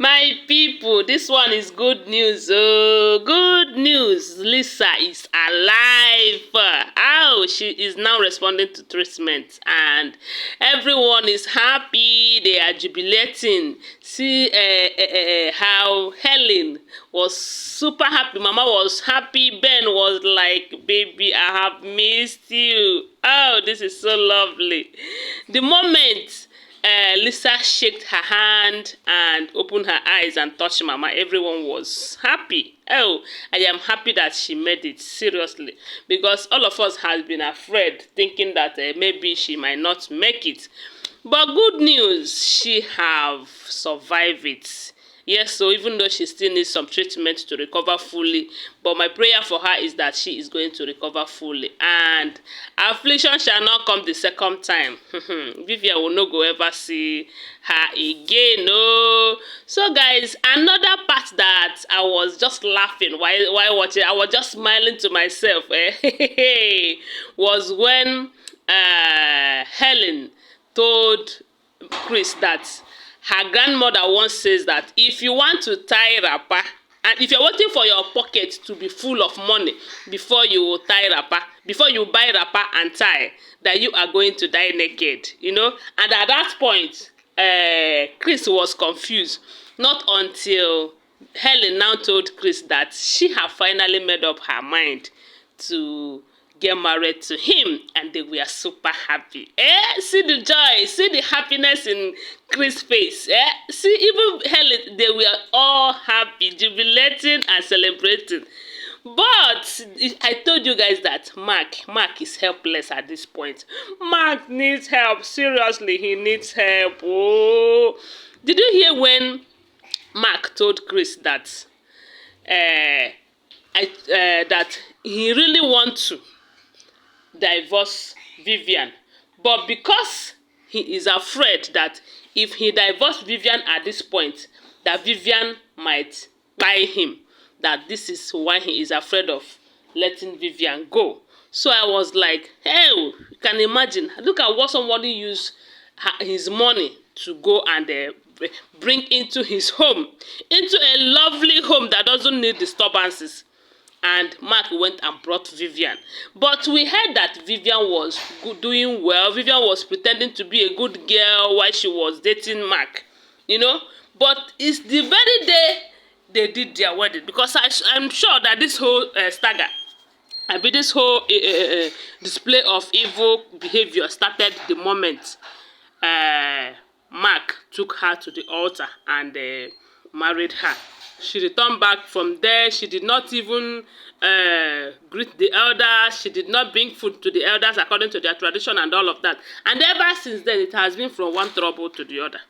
My people, this one is good news. Oh, good news. Lisa is alive. Oh, she is now responding to treatment, and everyone is happy. They are jubilating. See how Helen was super happy. Mama was happy. Ben was like, baby, I have missed you. Oh, this is so lovely. The moment Lisa shook her hand and opened her eyes and touched Mama, everyone was happy. Oh, I am happy that she made it, seriously. Because all of us have been afraid, thinking that maybe she might not make it. But good news, she have survived it. Yes, so even though she still needs some treatment to recover fully, but my prayer for her is that she is going to recover fully. And affliction shall not come the second time. Vivian will not go ever see her again. No. So guys, another part that I was just laughing while watching, I was just smiling to myself, was when Helen told Chris that her grandmother once says that if you want to tie wrapper, and if you're waiting for your pocket to be full of money before you tie wrapper, before you buy wrapper and tie, that you are going to die naked, you know. And at that point, Chris was confused. Not until Helen now told Chris that she had finally made up her mind to get married to him, and they were super happy. See the joy, see the happiness in Chris' face. See, even Helen, they were all happy, jubilating and celebrating. But I told you guys that Mark is helpless at this point. Mark needs help. Seriously, he needs help. Oh, did you hear when Mark told Chris that that he really wants to divorce Vivian, but because he is afraid that if he divorced Vivian at this point, that Vivian might buy him, that this is why he is afraid of letting Vivian go. So I was like, hey, you can imagine, look at what somebody used his money to go and bring into his home, into a lovely home that doesn't need disturbances. And Mark went and brought Vivian. But we heard that Vivian was doing well. Vivian was pretending to be a good girl while she was dating Mark, you know. But it's the very day they did their wedding. Because I'm sure that this whole stagger, this whole display of evil behavior started the moment Mark took her to the altar and married her. She returned back from there. She did not even greet the elders. She did not bring food to the elders according to their tradition and all of that. And ever since then, it has been from one trouble to the other.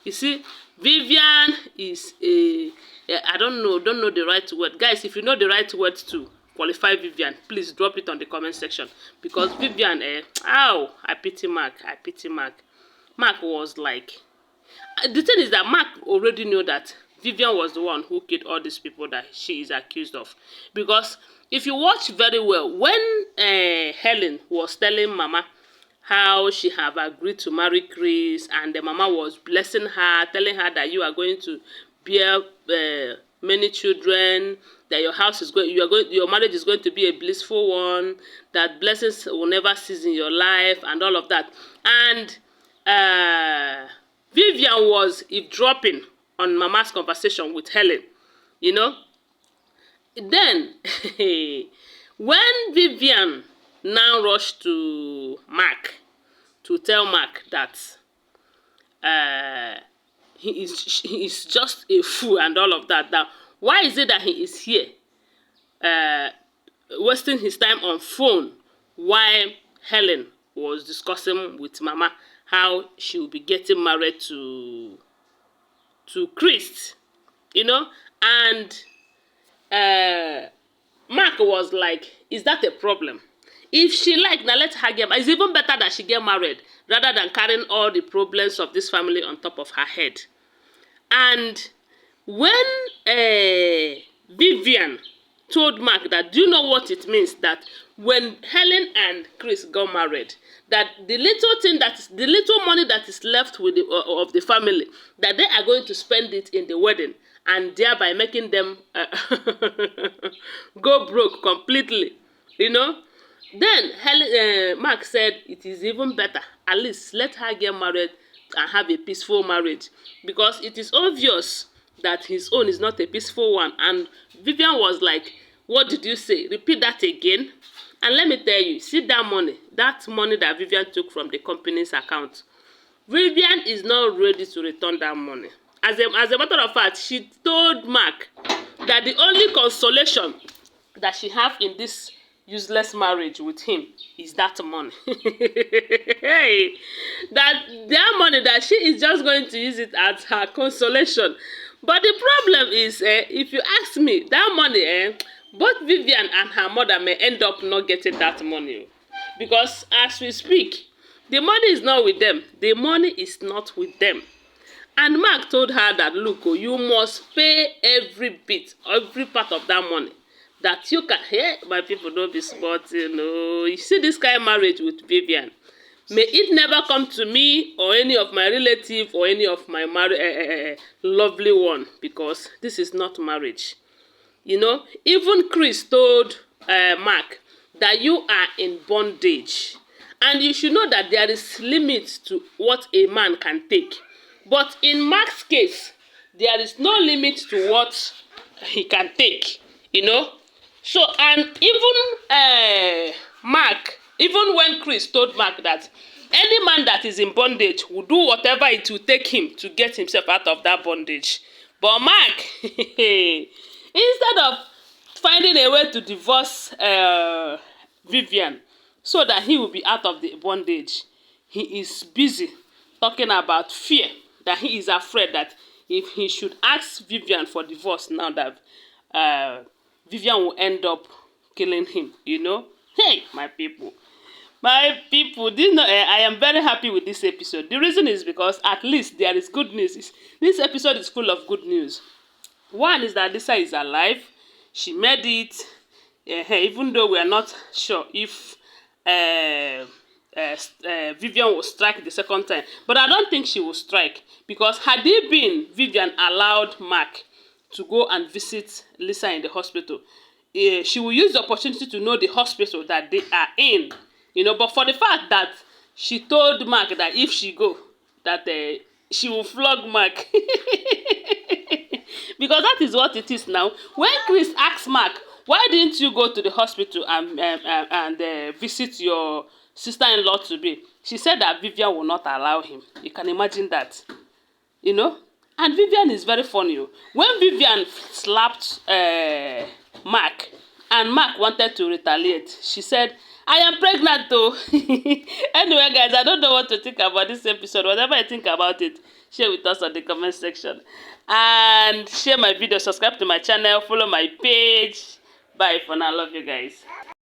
You see, Vivian is I don't know the right word. Guys, if you know the right word to qualify Vivian, please drop it on the comment section. Because Vivian, I pity Mark. I pity Mark. Mark was like, the thing is that Mark already knew that Vivian was the one who killed all these people that she is accused of. Because if you watch very well, when Helen was telling Mama how she have agreed to marry Chris, and the Mama was blessing her, telling her that you are going to bear many children, that your house is your marriage is going to be a blissful one, that blessings will never cease in your life, and all of that. And Vivian was eavesdropping on Mama's conversation with Helen, you know. Then, when Vivian now rushed to Mark to tell Mark that he is just a fool and all of that, that why is it that he is here wasting his time on phone while Helen was discussing with Mama how she will be getting married to Chris, you know. And Mark was like, is that a problem? If she like, now let her get married. It's even better that she get married rather than carrying all the problems of this family on top of her head. And when Vivian told Mark that, do you know what it means that when Helen and Chris got married, that the little thing that is, the little money that is left with the, of the family, that they are going to spend it in the wedding, and thereby making them go broke completely, you know. Then Mark said it is even better, at least let her get married and have a peaceful marriage, because it is obvious that his own is not a peaceful one. And Vivian was like, what did you say? Repeat that again. And let me tell you, see that money that Vivian took from the company's account. Vivian is not ready to return that money. As a matter of fact, she told Mark that the only consolation that she have in this useless marriage with him is that money. Hey, that money, that she is just going to use it as her consolation. But the problem is, if you ask me, that money, both Vivian and her mother may end up not getting that money. Because as we speak, the money is not with them. The money is not with them. And Mark told her that, look, you must pay every bit, every part of that money. That you can, hey, my people, don't be smart, you know. You see this kind of marriage with Vivian. May it never come to me or any of my relative or any of my lovely one, because this is not marriage. You know, even Chris told Mark that you are in bondage. And you should know that there is limits to what a man can take. But in Mark's case, there is no limit to what he can take, you know. So, and even Mark, even when Chris told Mark that any man that is in bondage will do whatever it will take him to get himself out of that bondage. But Mark, instead of finding a way to divorce Vivian so that he will be out of the bondage, he is busy talking about fear, that he is afraid that if he should ask Vivian for divorce now, that Vivian will end up killing him, you know. Hey, my people, this, I am very happy with this episode. The reason is because at least there is good news. This episode is full of good news. One is that Lisa is alive. She made it, even though we are not sure if Vivian will strike the second time. But I don't think she will strike, because had it been Vivian allowed Mark to go and visit Lisa in the hospital, she will use the opportunity to know the hospital that they are in, you know. But for the fact that she told Mark that if she go, that she will flog Mark. Because that is what it is now. When Chris asked Mark, why didn't you go to the hospital and visit your sister-in-law to be? She said that Vivian will not allow him. You can imagine that, you know. And Vivian is very funny. When Vivian slapped Mark, and Mark wanted to retaliate, she said, I am pregnant though. Anyway, guys, I don't know what to think about this episode. Whatever you think about it, share with us on the comment section. And share my video, subscribe to my channel, follow my page. Bye for now. Love you guys.